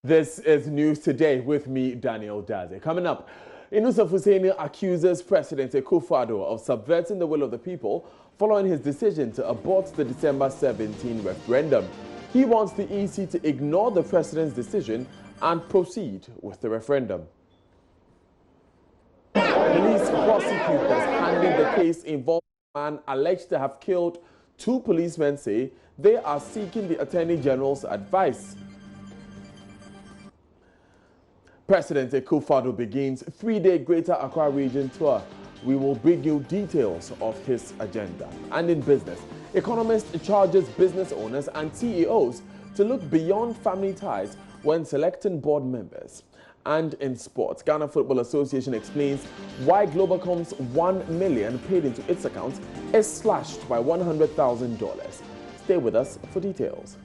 This is News Today with me, Daniel Daze. Coming up, Inusuf Husseini accuses President Akufo-Addo of subverting the will of the people following his decision to abort the December 17 referendum. He wants the EC to ignore the president's decision and proceed with the referendum. Police prosecutors handling the case involving a man alleged to have killed two policemen say they are seeking the Attorney General's advice. President Akufo-Addo begins three-day Greater Accra Region tour. We will bring you details of his agenda. And in business, economists charges business owners and CEOs to look beyond family ties when selecting board members. And in sports, Ghana Football Association explains why Globacom's $1 million paid into its account is slashed by $100,000. Stay with us for details.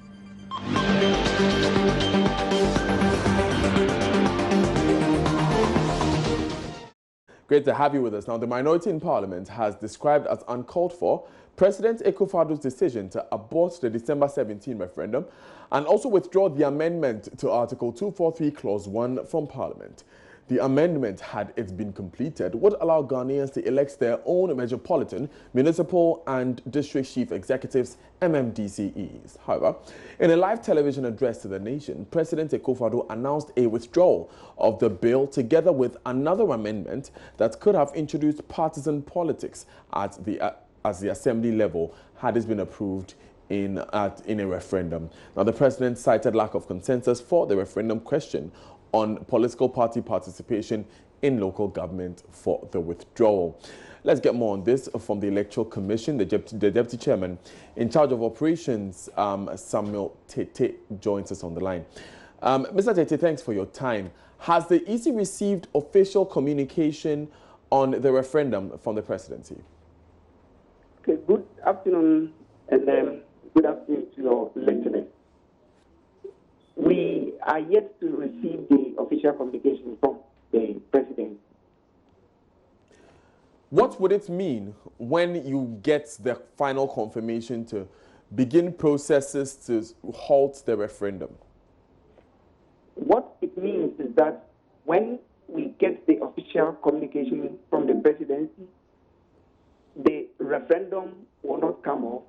Great to have you with us. Now, the minority in Parliament has described as uncalled for President Akufo-Addo's decision to abort the December 17 referendum and also withdraw the amendment to Article 243, Clause 1 from Parliament. The amendment, had it been completed, would allow Ghanaians to elect their own metropolitan, municipal and district chief executives, MMDCEs. However, in a live television address to the nation, President Akufo-Addo announced a withdrawal of the bill together with another amendment that could have introduced partisan politics at the assembly level had it been approved in a referendum. Now, the president cited lack of consensus for the referendum question on political party participation in local government for the withdrawal. Let's get more on this from the Electoral Commission. The deputy chairman in charge of operations, Samuel Tete, joins us on the line. Mr. Tete, thanks for your time. Has the EC received official communication on the referendum from the presidency? Okay, good afternoon, and good afternoon to your listeners. We are yet to receive the official communication from the president. What would it mean when you get the final confirmation to begin processes to halt the referendum? What it means is that when we get the official communication from the presidency, the referendum will not come off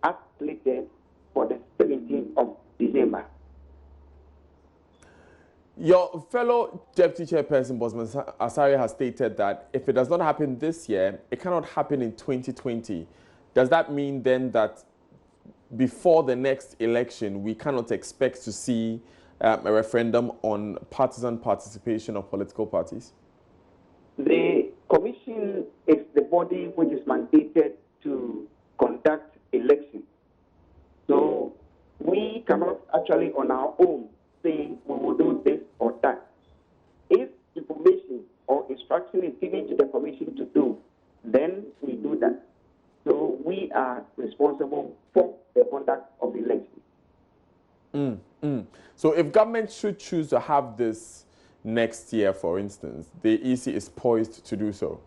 as slated for the 17th of December. Your fellow Deputy Chairperson, Bosman Asari, has stated that if it does not happen this year, it cannot happen in 2020. Does that mean then that before the next election, we cannot expect to see a referendum on partisan participation of political parties? The commission is the body which is mandated to conduct elections. So we cannot actually on our own say we will do this or that. If information or instruction is given to the commission to do, then we do that. So we are responsible for the conduct of the election. So if government should choose to have this next year, for instance, the EC is poised to do so?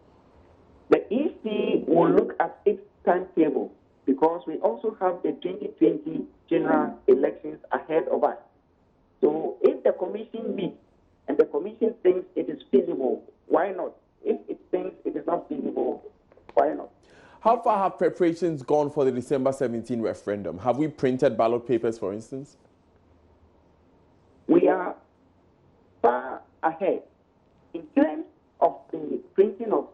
The EC will look at its timetable because we also have the 2020 general elections ahead of us. So if the commission meets and the commission thinks it is feasible, why not? If it thinks it is not feasible, why not? How far have preparations gone for the December 17 referendum? Have we printed ballot papers, for instance? We are far ahead. In terms of the printing of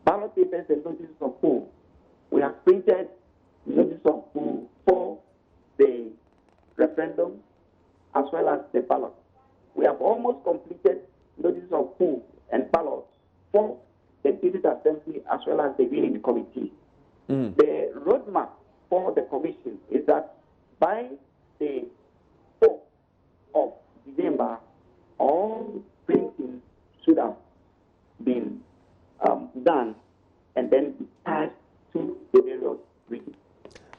ballot papers and notices of poll, we have printed notices of poll for the referendum as well as the ballot. We have almost completed notices of poll and ballot for the District Assembly as well as the Unit Committee. The roadmap for the commission is that by the 4th of December, all printing should have been done and then passed to the various regions.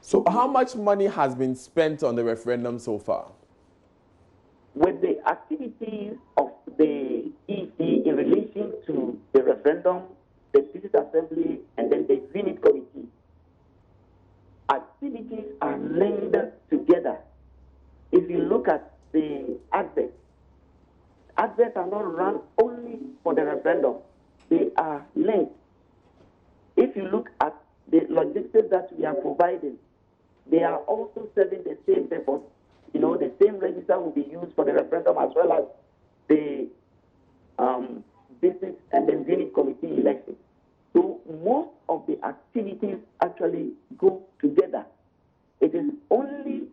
So how much money has been spent on the referendum so far? With the activities of the EC in relation to the referendum, the District Assembly, and then the Unit Committee, activities are linked together. If you look at the adverts. Adverts are not run only for the referendum. They are linked. If you look at the logistics that we are providing, they are also serving the same purpose. You know, the same register will be used for the referendum as well as the business and the unit committee election. So most of the activities actually go together. It is only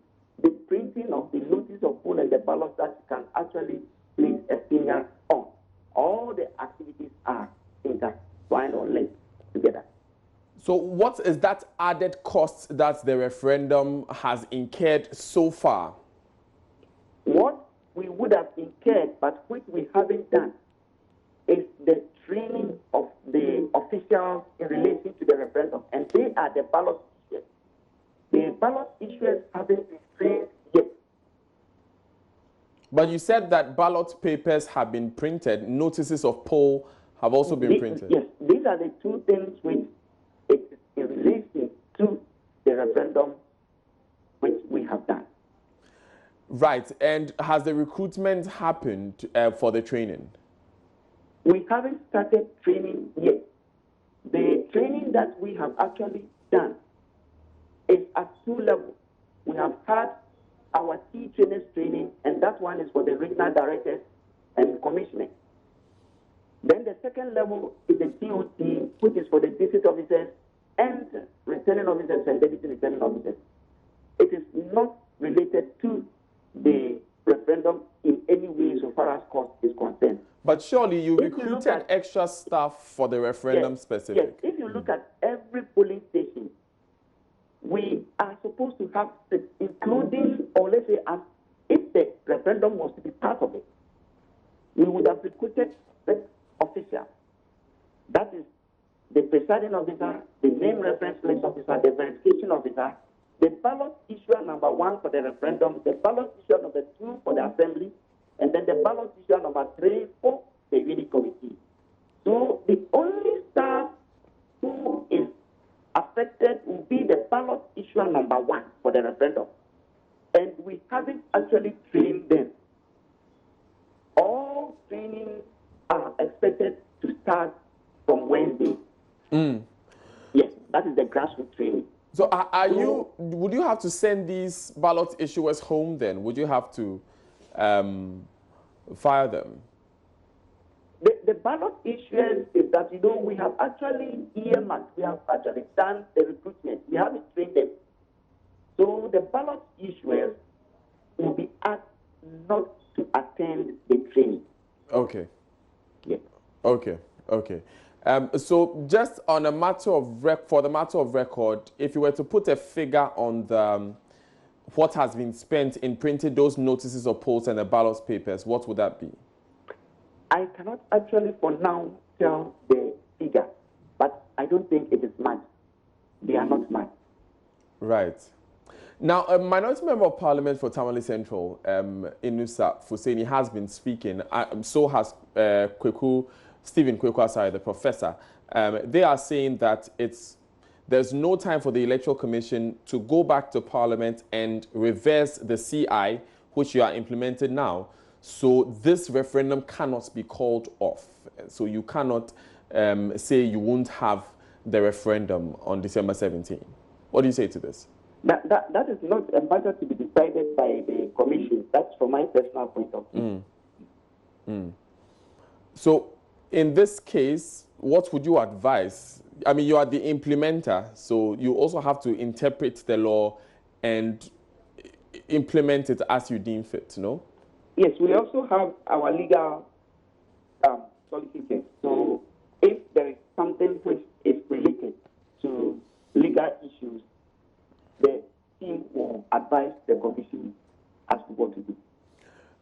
the printing of the notice of poll and the ballot that you can actually place a finger on. All the activities are intertwined or linked together. So what is that added cost that the referendum has incurred so far? What we would have incurred, but which we haven't done, is the training of the officials in relation to the referendum, and they are the ballot issuers. The ballot issuers haven't been trained yet. But you said that ballot papers have been printed, notices of poll have also been printed. Yes, these are the two things which it is in relation to the referendum which we have done. Right, and has the recruitment happened for the training? We haven't started training yet. The training that we have actually done is at two levels. We have had our key trainers training, and that one is for the regional directors and commissioners. Then the second level is the TOT, which is for the district officers and returning officers and deputy returning officers. It is not related to the referendum in any way so far as cost is concerned. But surely you recruited extra staff for the referendum specific. Yes, if you look at every polling station, we are supposed to have, including, or let's say, if the referendum was to be part of it, we would have recruited officials. That is the presiding officer, the name reference list officer, the verification officer, the ballot issuer number 1 for the referendum, the ballot issuer number 2 for the assembly, and then the ballot issuer number 3 for the unit committee. So the only staff who is affected will be the ballot issuer number 1 for the referendum. And we haven't actually trained them. All trainings are expected to start from Wednesday. Yes, that is the grassroots training. So would you have to send these ballot issuers home then? Would you have to fire them? The ballot issuers is that, you know, we have actually earmarked, we have actually done the recruitment. We haven't trained them. So the ballot issuers will be asked not to attend the training. Okay. Yes. Okay. Okay. So just on a matter of for the matter of record, if you were to put a figure on the what has been spent in printing those notices of polls and the ballot papers, what would that be? I cannot actually for now tell the figure, but I don't think it is much. They are not much. Right. Now, a minority member of parliament for Tamale Central, Inusa Fuseni, has been speaking. So has Stephen Kweku, the professor. They are saying that there's no time for the Electoral Commission to go back to Parliament and reverse the CI, which you are implementing now. So this referendum cannot be called off. So you cannot say you won't have the referendum on December 17. What do you say to this? That is not a matter to be decided by the Commission. That's from my personal point of view. So in this case, what would you advise? I mean, you are the implementer, so you also have to interpret the law and implement it as you deem fit, no? Yes, we also have our legal solicitors. So if there is something which is related to legal issues, the team will advise the Commission as to what to do.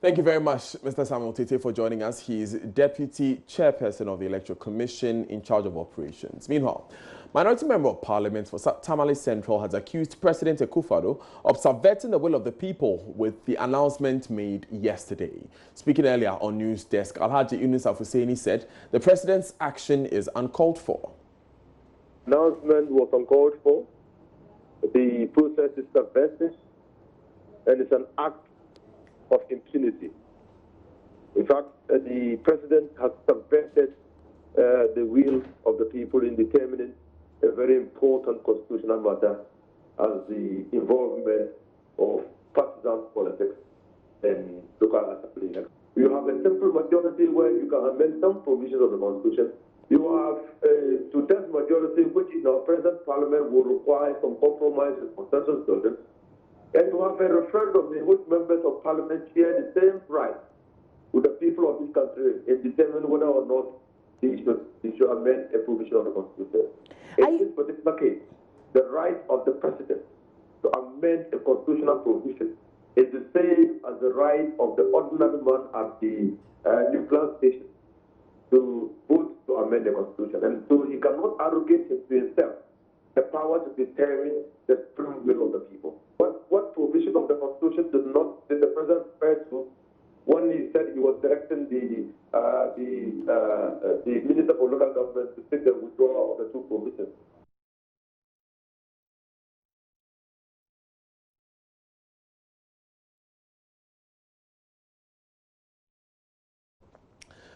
Thank you very much, Mr. Samuel Tete, for joining us. He is Deputy Chairperson of the Electoral Commission in charge of operations. Meanwhile, Minority Member of Parliament for Tamale Central has accused President Akufo-Addo of subverting the will of the people with the announcement made yesterday. Speaking earlier on News Desk, Alhaji Yunus Afuseni said the president's action is uncalled for. Announcement was uncalled for. The process is subversive and it's an act of impunity. In fact, the president has subverted the will of the people in determining a very important constitutional matter as the involvement of partisan politics in local assembly elections. You have a simple majority where you can amend some provisions of the Constitution. You have a two-thirds majority, which in our present parliament will require some compromise and consensus building. And you have a referendum in which members of parliament share the same right with the people of this country in determining whether or not they should amend a provision of the Constitution. In this particular case, the right of the president to amend a constitutional provision is the same as the right of the ordinary man at the nuclear station to vote to amend the Constitution. And so he cannot arrogate to himself the power to determine the supreme will of the people. What provision of the Constitution did the president refer to when he said he was directing the Minister for Local Government to take the withdrawal of the two provisions?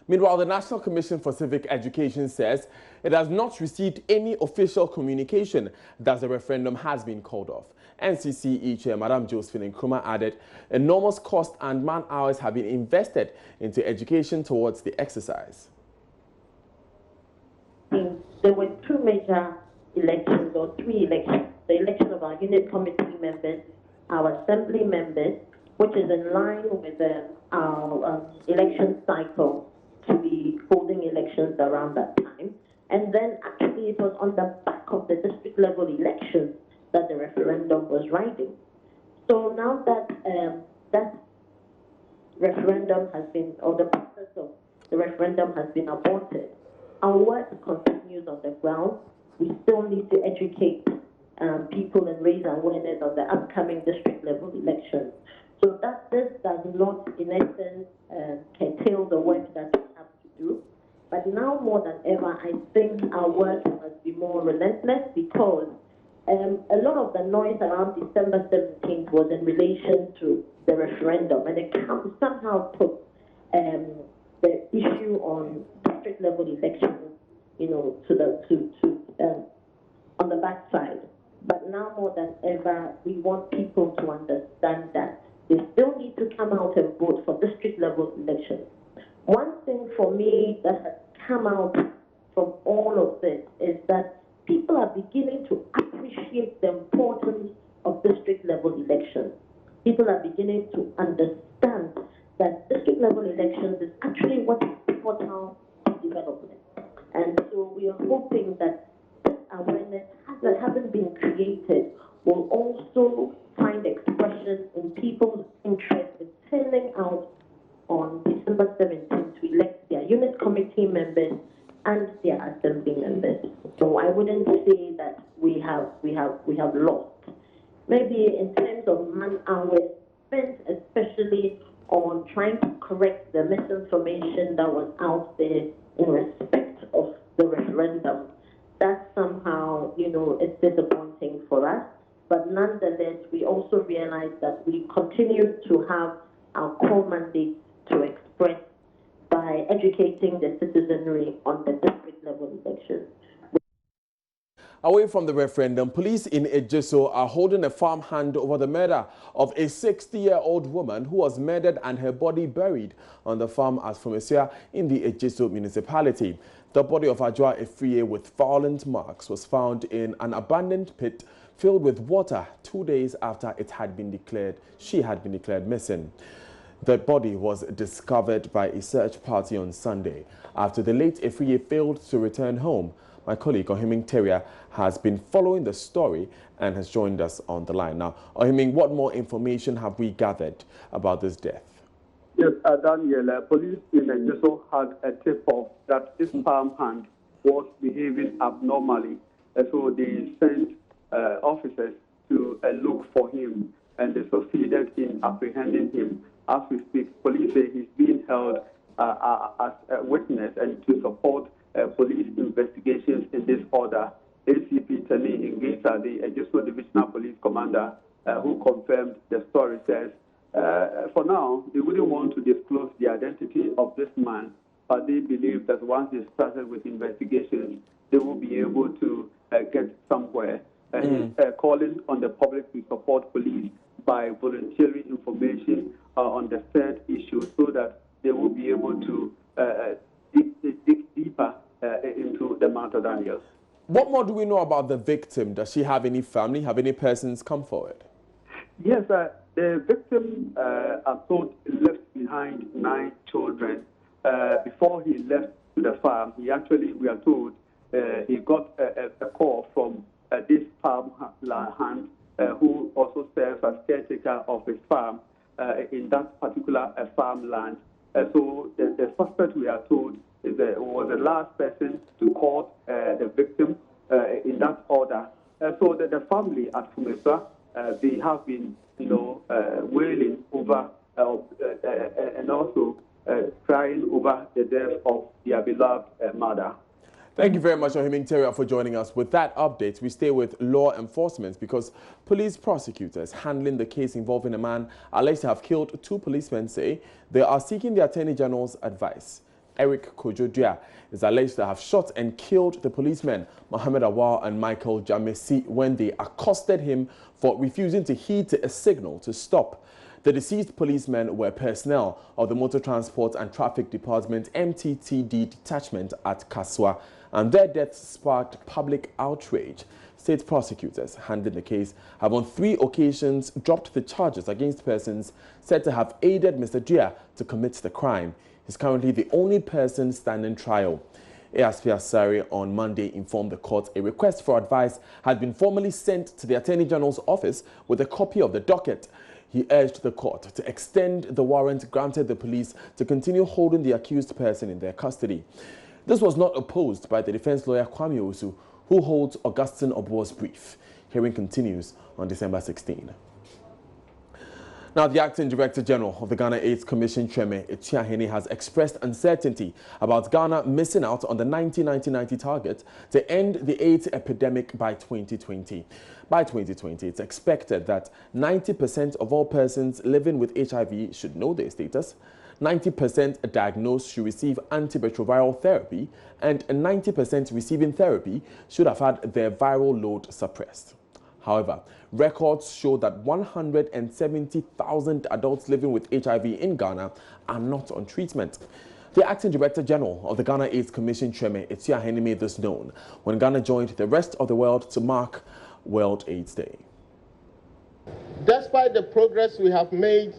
Meanwhile, the National Commission for Civic Education says it has not received any official communication that the referendum has been called off. NCCE Chair Madam Josephine Nkrumah added enormous cost and man-hours have been invested into education towards the exercise. There were two major elections, or three elections. The election of our unit committee members, our assembly members, which is in line with our election cycle to be holding elections around that time. And then actually it was on the back of the district level elections that the referendum was riding. So now that that referendum has been, or the process of the referendum has been aborted, our work continues on the ground. We still need to educate people and raise awareness of the upcoming district level elections. So that this does not, in essence, curtail the work that we have to do. But now more than ever, I think our work must be more relentless, because a lot of the noise around December 17th was in relation to the referendum, and it somehow put the issue on district level elections, you know, on the backside. But now more than ever, we want people to understand that they still need to come out and vote for district level elections. One thing for me that has come out from all of this is that people are beginning to appreciate the importance of district level elections. People are beginning to understand that district level elections is actually what is pivotal to development. And so we are hoping that this awareness that hasn't been created will also find expression in people's interest in turning out on December 17th to elect their unit committee members and their assembly members. So I wouldn't say that we have lost. Maybe in terms of man-hours spent, especially on trying to correct the misinformation that was out there in respect of the referendum, that somehow, you know, is disappointing for us. But nonetheless, we also realize that we continue to have our core mandate to express by educating the citizenry on the district level elections. Away from the referendum, police in Ejiso are holding a farmhand over the murder of a 60-year-old woman who was murdered and her body buried on the farm at Fomesia in the Ejiso municipality. The body of Ajwa Efriye with violent marks was found in an abandoned pit filled with water 2 days after she had been declared missing. The body was discovered by a search party on Sunday after the late Efriye failed to return home. My colleague Ohiming Teria has been following the story and has joined us on the line. Now, Ohiming, what more information have we gathered about this death? Yes, Daniel, police in Ejiso had a tip-off that this farmhand was behaving abnormally. So they sent officers to look for him, and they succeeded in apprehending him. As we speak, police say he's being held as a witness and to support police investigations in this order. ACP Tani Ingisa, the Ejiso Divisional Police Commander, who confirmed the story, says for now, they wouldn't want to disclose the identity of this man, but they believe that once they started with investigations, they will be able to get somewhere. He's calling on the public to support police by volunteering information on the third issue so that they will be able to dig deeper into the matter, Daniel. What more do we know about the victim? Does she have any family? Have any persons come forward? Yes, the victim, I'm told, left behind 9 children. Before he left to the farm, he actually, we are told, he got a call from this farm hand who also serves as caretaker of his farm in that particular farmland. So the suspect, we are told, was the last person to call the victim in that order. So the family at Fumesa, they have been, wailing over and also crying over the death of their beloved mother. Thank you very much, Ohiming Teria, for joining us. With that update, we stay with law enforcement because police prosecutors handling the case involving a man alleged to have killed 2 policemen say they are seeking the Attorney General's advice. Eric Kojodua is alleged to have shot and killed the policemen Mohammed Awal and Michael Jamesi when they accosted him for refusing to heed a signal to stop. The deceased policemen were personnel of the Motor Transport and Traffic Department MTTD detachment at Kaswa, and their deaths sparked public outrage. State prosecutors handling the case have on 3 occasions dropped the charges against persons said to have aided Mr. Dia to commit the crime. He's currently the only person standing trial. ASP Asari on Monday informed the court a request for advice had been formally sent to the Attorney General's office with a copy of the docket. He urged the court to extend the warrant granted the police to continue holding the accused person in their custody. This was not opposed by the defense lawyer Kwame Osu, who holds Augustine Obuo's brief. Hearing continues on December 16. Now, the Acting Director General of the Ghana AIDS Commission, Cheme Etiahene, has expressed uncertainty about Ghana missing out on the 1990 target to end the AIDS epidemic by 2020. By 2020, it's expected that 90% of all persons living with HIV should know their status, 90% diagnosed should receive antiretroviral therapy, and 90% receiving therapy should have had their viral load suppressed. However, records show that 170,000 adults living with HIV in Ghana are not on treatment. The Acting Director General of the Ghana AIDS Commission, Cheme Etiahene, made this known when Ghana joined the rest of the world to mark World AIDS Day. Despite the progress we have made,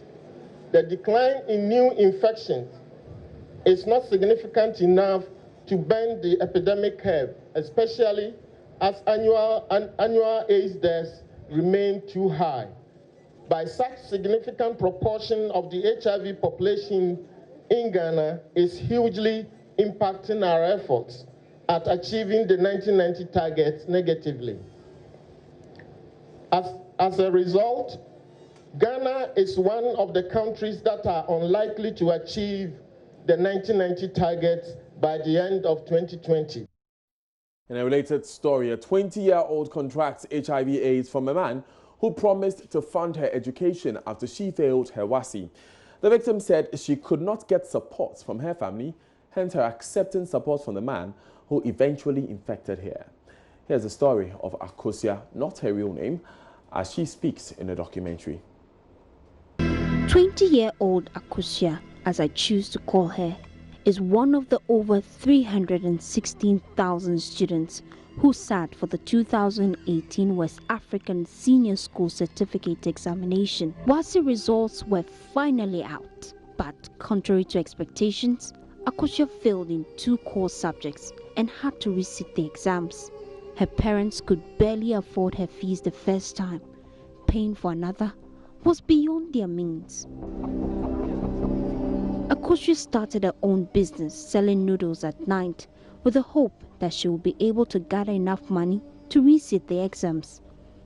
the decline in new infections is not significant enough to bend the epidemic curve, especially as annual AIDS deaths remain too high. By such significant proportion of the HIV population in Ghana is hugely impacting our efforts at achieving the 1990 targets negatively. As a result, Ghana is one of the countries that are unlikely to achieve the 1990 targets by the end of 2020. In a related story, a 20-year-old contracts HIV/AIDS from a man who promised to fund her education after she failed her WASSCE. The victim said she could not get support from her family, hence her accepting support from the man who eventually infected her. Here's the story of Akosia, not her real name, as she speaks in the documentary. 20-year-old Akosia, as I choose to call her, is one of the over 316,000 students who sat for the 2018 West African Senior School Certificate Examination. WASSCE results were finally out, but contrary to expectations, Akosia failed in 2 core subjects and had to resit the exams. Her parents could barely afford her fees the first time. Paying for another was beyond their means. Akosia started her own business selling noodles at night with the hope that she would be able to gather enough money to resit the exams.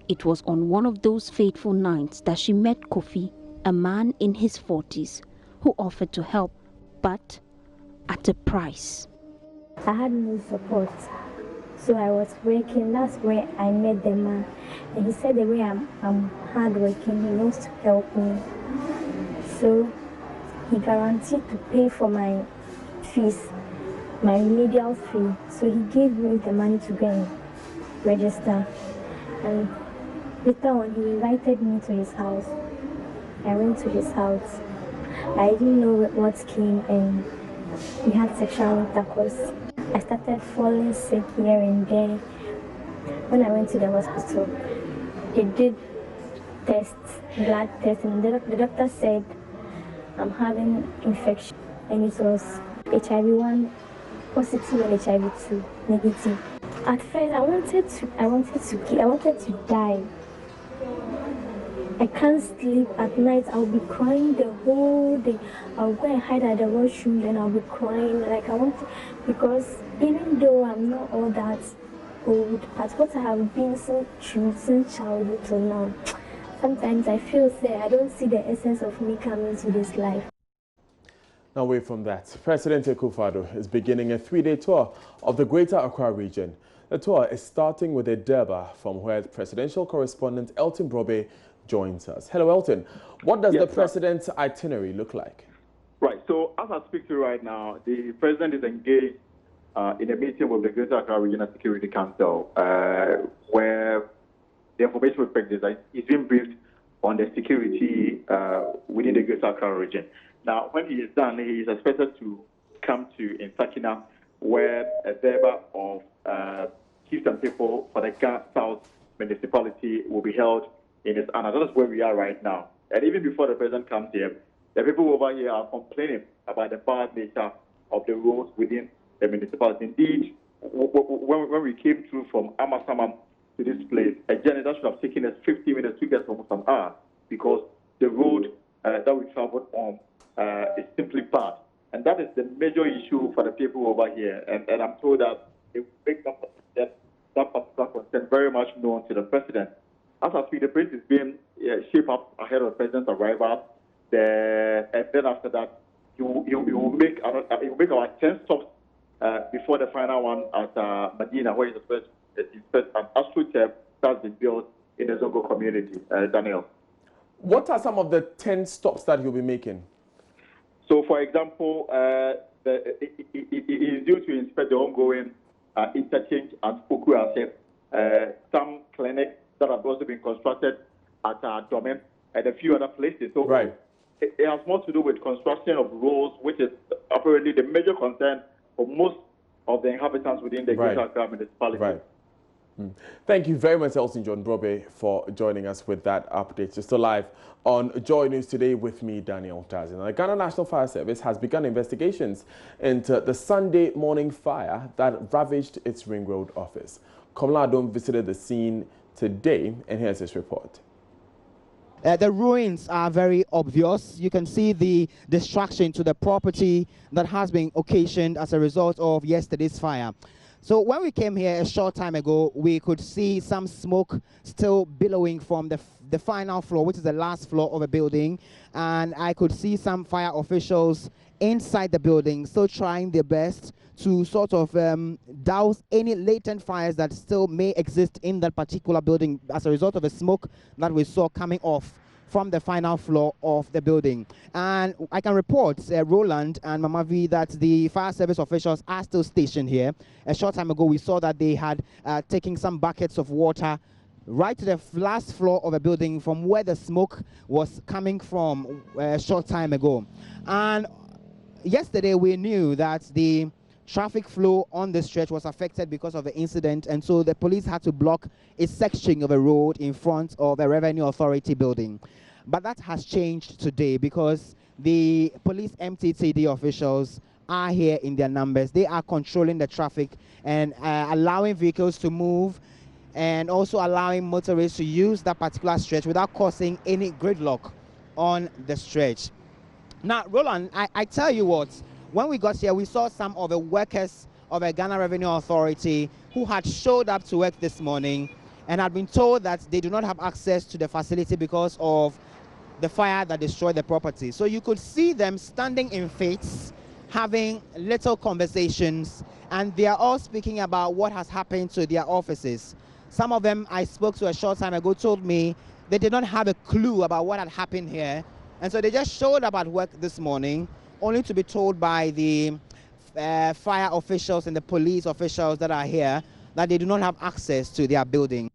It was on one of those fateful nights that she met Kofi, a man in his 40s, who offered to help, but at a price. I had no support, so I was working. That's where I met the man, and he said the way I'm hardworking, he wants to help me. So he guaranteed to pay for my fees, my remedial fee. So he gave me the money to go and register. And later on, he invited me to his house. I went to his house. I didn't know what came, and we had sexual intercourse. I started falling sick here and there. When I went to the hospital, they did tests, blood tests, and the doctor said I'm having infection, and it was HIV-1 positive and HIV-2 negative. At first, I wanted to die. I can't sleep at night. I'll be crying the whole day. I'll go and hide at the washroom, and I'll be crying like I want to, because even though I'm not all that old, but what I have been so through since childhood till now, sometimes I feel sad. I don't see the essence of me coming to this life. Now, away from that, President Akufo-Addo is beginning a 3-day tour of the Greater Accra region. The tour is starting with a Durbar, from where presidential correspondent Elton Brobe joins us. Hello, Elton. What does the president's itinerary look like? Right. So, as I speak to you right now, the president is engaged in a meeting with the Greater Accra Regional Security Council, where the information respect is he's been briefed on the security within the Greater Accra region. Now, when he is done, he is expected to come to Nsakina, where a Durbar of chiefs and people for the Ghana South municipality will be held in his honor. That is where we are right now. And even before the president comes here, the people over here are complaining about the bad nature of the roads within the municipality. Indeed, when we came through from Amasaman to this place, a journey that should have taken us 50 minutes to get almost an hour, because the road that we traveled on is simply bad. And that is the major issue for the people over here. And I'm told that it will make that particular concern very much known to the president. As I speak, the place is being shaped up ahead of the president's arrival. And then after that, he will make about 10 stops before the final one at Medina, where the first an astroturf that's been built in the Zongo community. Daniel. What are some of the 10 stops that he'll be making? So, for example, it is due to inspect the ongoing interchange at Puku Asset, some clinics that have also been constructed at Domen and a few other places. So right. It has more to do with construction of roads, which is apparently the major concern for most of the inhabitants within the Greater Accra municipality. Right. Thank you very much, Elton John Brobe, for joining us with that update. You're still live on Joy News today with me, Daniel Tazin. The Ghana National Fire Service has begun investigations into the Sunday morning fire that ravaged its Ring Road office. Komla Adom visited the scene today, and here's his report. The ruins are very obvious. You can see the destruction to the property that has been occasioned as a result of yesterday's fire. So when we came here a short time ago, we could see some smoke still billowing from the final floor, which is the last floor of a building. And I could see some fire officials inside the building still trying their best to sort of douse any latent fires that still may exist in that particular building as a result of the smoke that we saw coming off from the final floor of the building. And I can report, Roland and Mama V, that the fire service officials are still stationed here. A short time ago, we saw that they had taken some buckets of water right to the last floor of a building from where the smoke was coming from a short time ago. And yesterday, we knew that the traffic flow on the stretch was affected because of the incident, and so the police had to block a section of a road in front of the Revenue Authority building. But that has changed today because the police MTTD officials are here in their numbers. They are controlling the traffic and allowing vehicles to move, and also allowing motorists to use that particular stretch without causing any gridlock on the stretch. Now, Roland, I tell you what, when we got here, we saw some of the workers of the Ghana Revenue Authority who had showed up to work this morning and had been told that they do not have access to the facility because of the fire that destroyed the property. So you could see them standing in faiths, having little conversations, and they are all speaking about what has happened to their offices. Some of them I spoke to a short time ago told me they did not have a clue about what had happened here And so they just showed up at work this morning, only to be told by the fire officials and the police officials that are here that they do not have access to their building.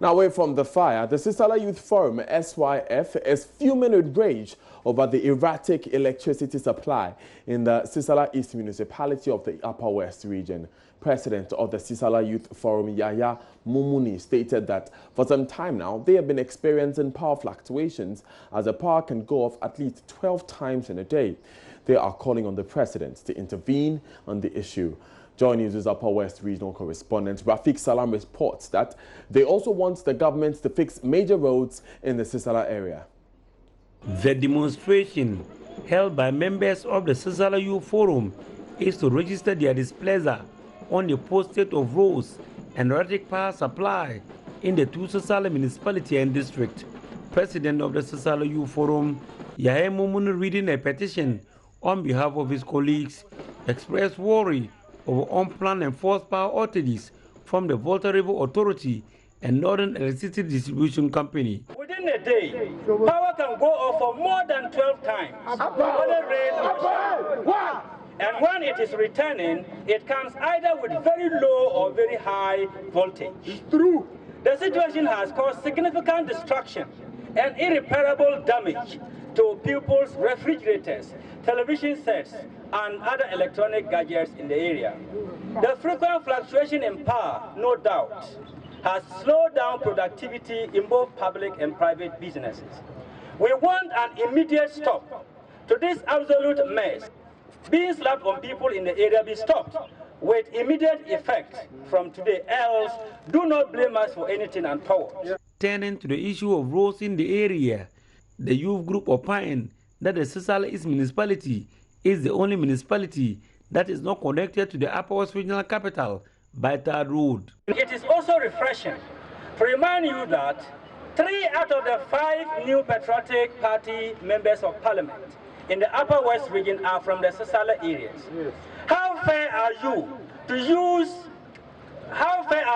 Now, away from the fire, the Sisala Youth Forum, SYF, is fuming with rage over the erratic electricity supply in the Sisala East municipality of the Upper West region. President of the Sisala Youth Forum, Yaya Mumuni, stated that for some time now, they have been experiencing power fluctuations as the power can go off at least 12 times in a day. They are calling on the president to intervene on the issue. JoyNews' Upper West regional correspondent Rafiq Salam reports that they also want the government to fix major roads in the Sisala area. The demonstration held by members of the Sisala Youth Forum is to register their displeasure on the poor state of roads and erratic power supply in the two Sisala municipality and district. President of the Sisala Youth Forum, Yahya Mumuni, reading a petition on behalf of his colleagues, expressed worry over unplanned and forced power outages from the Volta River Authority and Northern Electricity Distribution Company. Within a day, power can go off for more than 12 times, whether rain or shine. And when it is returning, it comes either with very low or very high voltage. It's true. The situation has caused significant destruction and irreparable damage to people's refrigerators, television sets, and other electronic gadgets in the area. The frequent fluctuation in power, no doubt, has slowed down productivity in both public and private businesses. We want an immediate stop to this absolute mess. Being slapped on people in the area be stopped with immediate effect from today, else do not blame us for anything untoward. Turning to the issue of roads in the area, the youth group opined that the Sisala East municipality is the only municipality that is not connected to the Upper West regional capital by third road. It is also refreshing to remind you that 3 out of the 5 new Patriotic Party members of Parliament in the Upper West region are from the Sisala areas. Yes. How fair are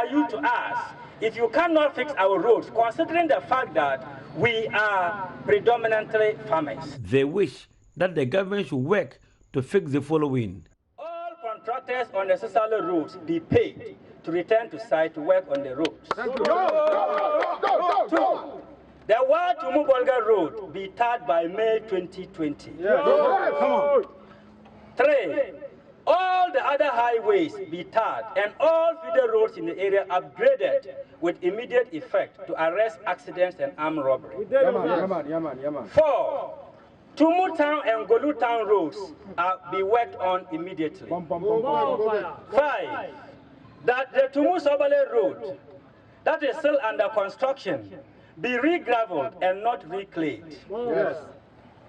you to ask if you cannot fix our roads, considering the fact that we are predominantly farmers? They wish that the government should work to fix the following. All contractors on the Sisala roads be paid to return to site to work on the roads. Two, the Wa to Mubolga road be tarred by May 2020. Three, all the other highways be tarred and all feeder roads in the area upgraded with immediate effect to arrest accidents and armed robbery. 4, Tumu Town and Golu Town roads be worked on immediately. 5, that the Tumu Sobale road that is still under construction be re-gravelled and not reclaimed. Yes.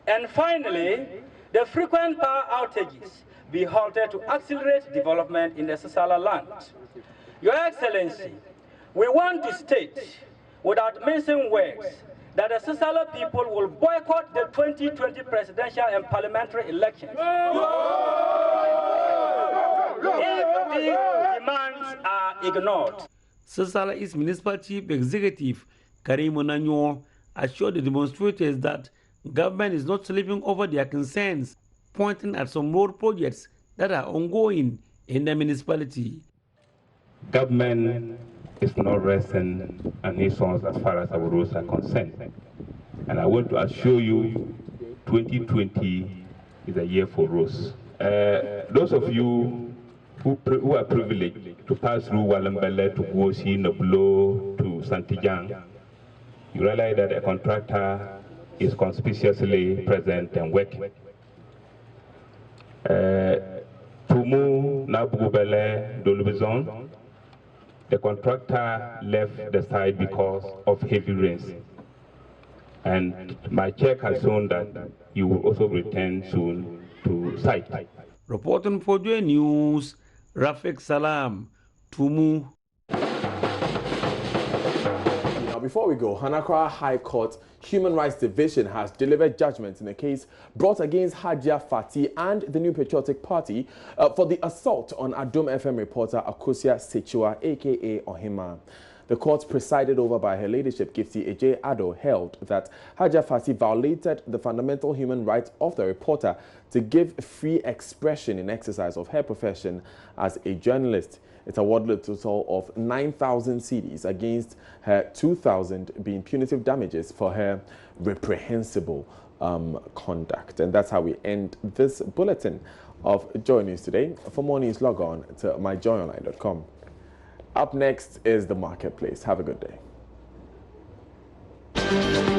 And finally, the frequent power outages be halted to accelerate development in the Sisala land. Your Excellency, we want to state, without mincing words, that the Sisala people will boycott the 2020 presidential and parliamentary elections if these demands are ignored. Sisala East Municipal Chief Executive Karim Onanyo assured the demonstrators that government is not sleeping over their concerns, pointing at some road projects that are ongoing in the municipality. Government is not resting on its hands as far as our roads are concerned. And I want to assure you, 2020 is a year for roads. Those of you who are privileged to pass through Walambele to Gwosi, Noblo, to Santijang, you realize that a contractor is conspicuously present and working. Tumu, Nabugubele, Dolubizon, the contractor left the site because of heavy rains. And my check has shown that he will also return soon to site. Reporting for JoyNews, Rafiq Salam, Tumu. Now, before we go, Hanakra High Court Human Rights Division has delivered judgment in a case brought against Hajia Fati and the New Patriotic Party for the assault on Adom FM reporter Akosia Sechua, a.k.a. Ohima. The court, presided over by Her Ladyship Gifty Ejay Ado, held that Haja Fasi violated the fundamental human rights of the reporter to give free expression in exercise of her profession as a journalist. It awarded a total of 9,000 cedis against her 2,000 being punitive damages for her reprehensible conduct. And that's how we end this bulletin of Joy News today. For more news, log on to myjoyonline.com. Up next is the marketplace. Have a good day.